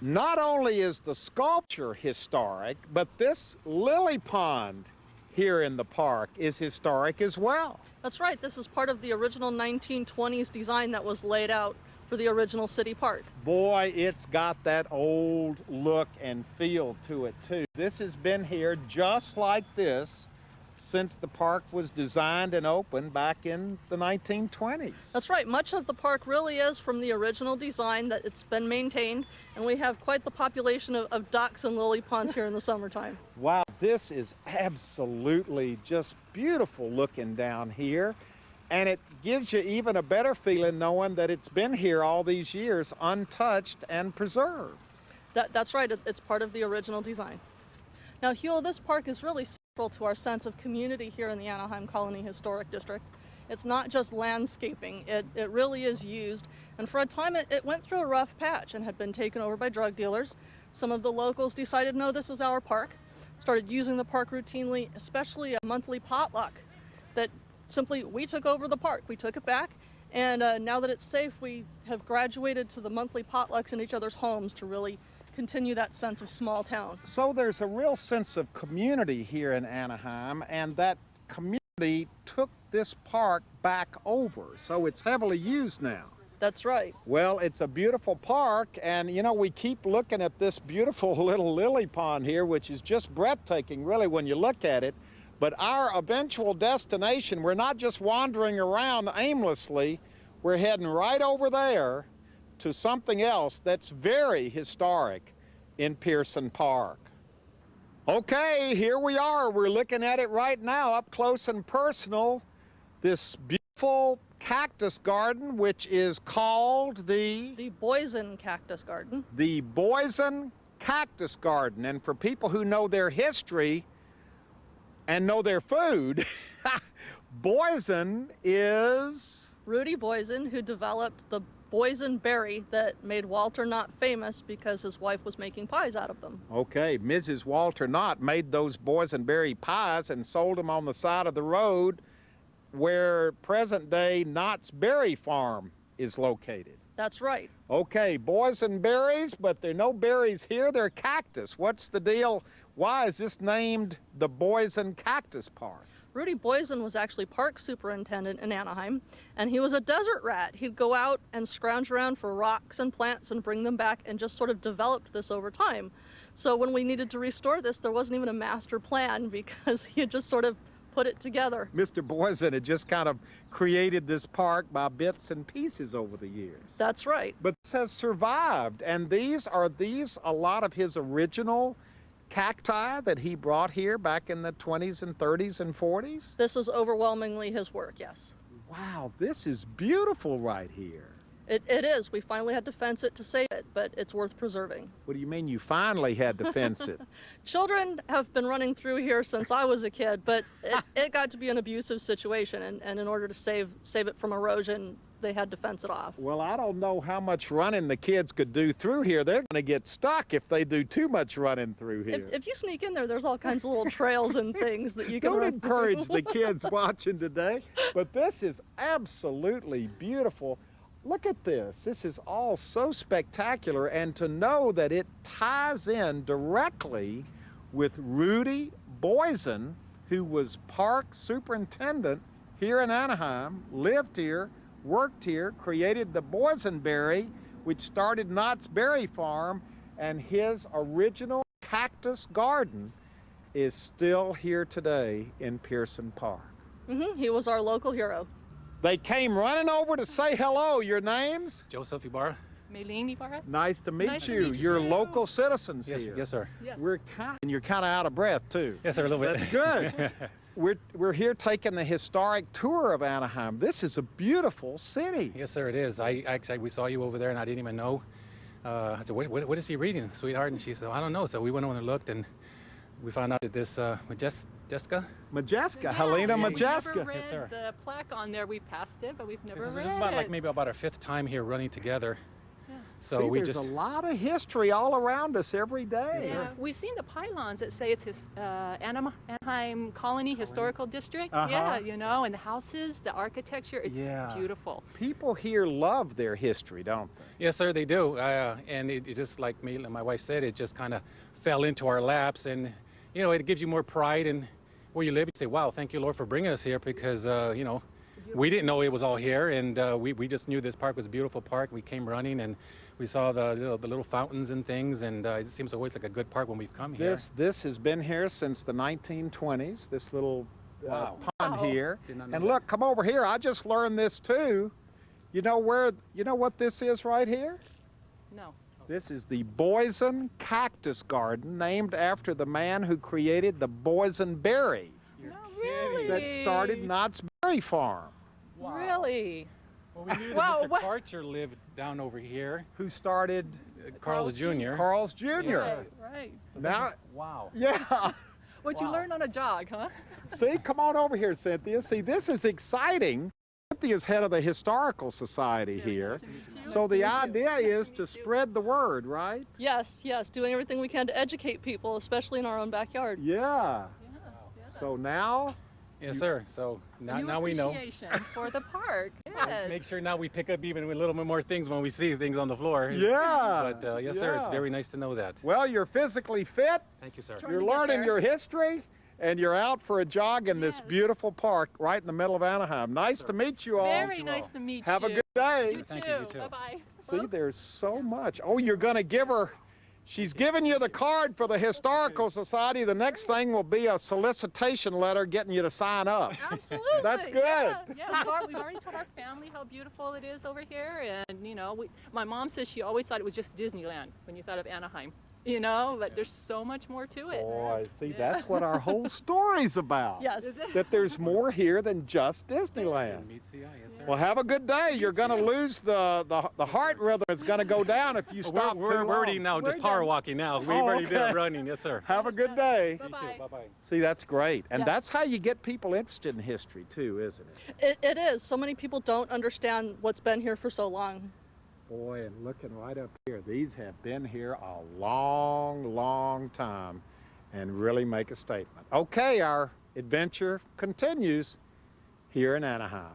Not only is the sculpture historic, but this lily pond here in the park is historic as well. That's right. This is part of the original 1920s design that was laid out for the original city park. Boy, it's got that old look and feel to it, too. This has been here just like this since the park was designed and opened back in the 1920s. That's right. Much of the park really is from the original design that it's been maintained, and we have quite the population of ducks and lily ponds here in the summertime. Wow, this is absolutely just beautiful looking down here, and it gives you even a better feeling knowing that it's been here all these years untouched and preserved. That's right. It's part of the original design. Now, Huell, this park is really central to our sense of community here in the Anaheim Colony Historic District. It's not just landscaping. It really is used. And for a time, it went through a rough patch and had been taken over by drug dealers. Some of the locals decided, no, this is our park. Started using the park routinely, especially a monthly potluck that simply we took over the park. We took it back. And now that it's safe, we have graduated to the monthly potlucks in each other's homes to really continue that sense of small town. So there's a real sense of community here in Anaheim, and that community took this park back over, so it's heavily used now. That's right. Well, it's a beautiful park, and you know, we keep looking at this beautiful little lily pond here, which is just breathtaking really when you look at it. But our eventual destination, we're not just wandering around aimlessly, we're heading right over there to something else that's very historic in Pearson Park. Okay, here we are. We're looking at it right now up close and personal. This beautiful cactus garden, which is called the Boysen Cactus Garden. The Boysen Cactus Garden. And for people who know their history and know their food, Boysen is Rudy Boysen, who developed the boysenberry that made Walter Knott famous because his wife was making pies out of them. Okay, Mrs. Walter Knott made those boysenberry pies and sold them on the side of the road where present-day Knott's Berry Farm is located. That's right. Okay, boysenberries, but there are no berries here, they're cactus. What's the deal? Why is this named the Boysen Cactus Park? Rudy Boysen was actually park superintendent in Anaheim, and he was a desert rat. He'd go out and scrounge around for rocks and plants and bring them back, and just sort of developed this over time. So when we needed to restore this, there wasn't even a master plan because he had just sort of put it together. Mr. Boysen had just kind of created this park by bits and pieces over the years. That's right. But this has survived, and these a lot of his original cacti that he brought here back in the 20s and 30s and 40s? This is overwhelmingly his work, yes. Wow, this is beautiful right here. It is. We finally had to fence it to save it, but it's worth preserving. What do you mean you finally had to fence it? Children have been running through here since I was a kid, but it got to be an abusive situation, and in order to save it from erosion, they had to fence it off. Well, I don't know how much running the kids could do through here. They're going to get stuck if they do too much running through here. If you sneak in there, there's all kinds of little trails and things that you can run through. Don't encourage the kids watching today, but this is absolutely beautiful. Look at this. This is all so spectacular, and to know that it ties in directly with Rudy Boysen, who was park superintendent here in Anaheim, lived here, worked here, created the boysenberry, which started Knott's Berry Farm, and his original cactus garden is still here today in Pearson Park. He was our local hero. They came running over to say hello. Your names? Joseph Ibarra. Maylene Ibarra. Nice to meet Nice to you. meet You're you. local citizens Yes, here. yes, sir. Yes. And you're kind of out of breath too. Yes, sir, a little bit. That's good. We're here taking the historic tour of Anaheim. This is a beautiful city. Yes, sir, it is. We saw you over there, and I didn't even know. I said, what is he reading, sweetheart? And she said, I don't know. So we went over and looked, and we found out that this Jessica. Majeska, Helena We've Majeska. never read Yes, sir. the plaque on there. We passed it, but we've never This read is about it. like maybe about our 5th time here running together. Yeah. So See, we there's just a lot of history all around us every day. Yeah, we've seen the pylons that say it's Anaheim Colony Historical District. Uh-huh. Yeah, you know, and the houses, the architecture, it's Yeah. beautiful. People here love their history, don't they? yes, sir, they do. And it just like me and my wife said, it just kind of fell into our laps, and you know, it gives you more pride in where you live. You say, "Wow, thank you, Lord, for bringing us here," because you know, we didn't know it was all here, and we just knew this park was a beautiful park. We came running and we saw the little fountains and things, and it seems always like a good park when we've come here. This has been here since the 1920s, this little Wow. pond Wow. here. Did not know And that. look, come over here. I just learned this too. You know what this is right here? No. This is the Boysen Cactus Garden, named after the man who created the boysenberry You're No, kidding. really? that started Knott's Berry Farm. Wow. Really? Well, we knew that Wow, Mr. what- Karcher lived down over here. Who started Carl's Jr. Carl's Jr. Right, right. Now, Wow. yeah. What you Wow. learn on a jog, huh? See, come on over here, Cynthia. See, this is exciting. Cynthia's head of the Historical Society here. So the idea is to spread the word, right? Yes, yes, doing everything we can to educate people, especially in our own backyard. Yeah. Yeah. So now, Yes, sir. So now we know. Appreciation for the park. Yes. Make sure now we pick up even a little bit more things when we see things on the floor. yeah. But yes, sir, it's yeah. very nice to know that. Well, you're physically fit, Thank you, sir. Trying you're to get learning there. your history, and you're out for a jog in this Yes. beautiful park right in the middle of Anaheim. Nice to meet you all. Very nice to meet Have you. a good day. You Thank too. you, you too. Bye-bye. See, there's so much. Oh, you're going to give her. She's giving you the card for the Historical Society. The next thing will be a solicitation letter getting you to sign up. Absolutely. That's good. Yeah, we've already told our family how beautiful it is over here. And, you know, my mom says she always thought it was just Disneyland when you thought of Anaheim. You know, but there's so much more to it. Boy, see, Yeah. that's what our whole story's about. Yes. That there's more here than just Disneyland. Meets the eye, yes, sir. Well, have a good day. You're going to lose the heart rhythm. It's going to go down if you Oh, stop we're too already long. now We're just power done. walking now. We've Oh, already okay. been running, yes, sir. Have a good day. You Bye-bye. too. Bye-bye. See, that's great. And Yeah. that's how you get people interested in history, too, isn't it? It is. So many people don't understand what's been here for so long. Boy, and looking right up here, these have been here a long, long time and really make a statement. Okay, our adventure continues here in Anaheim.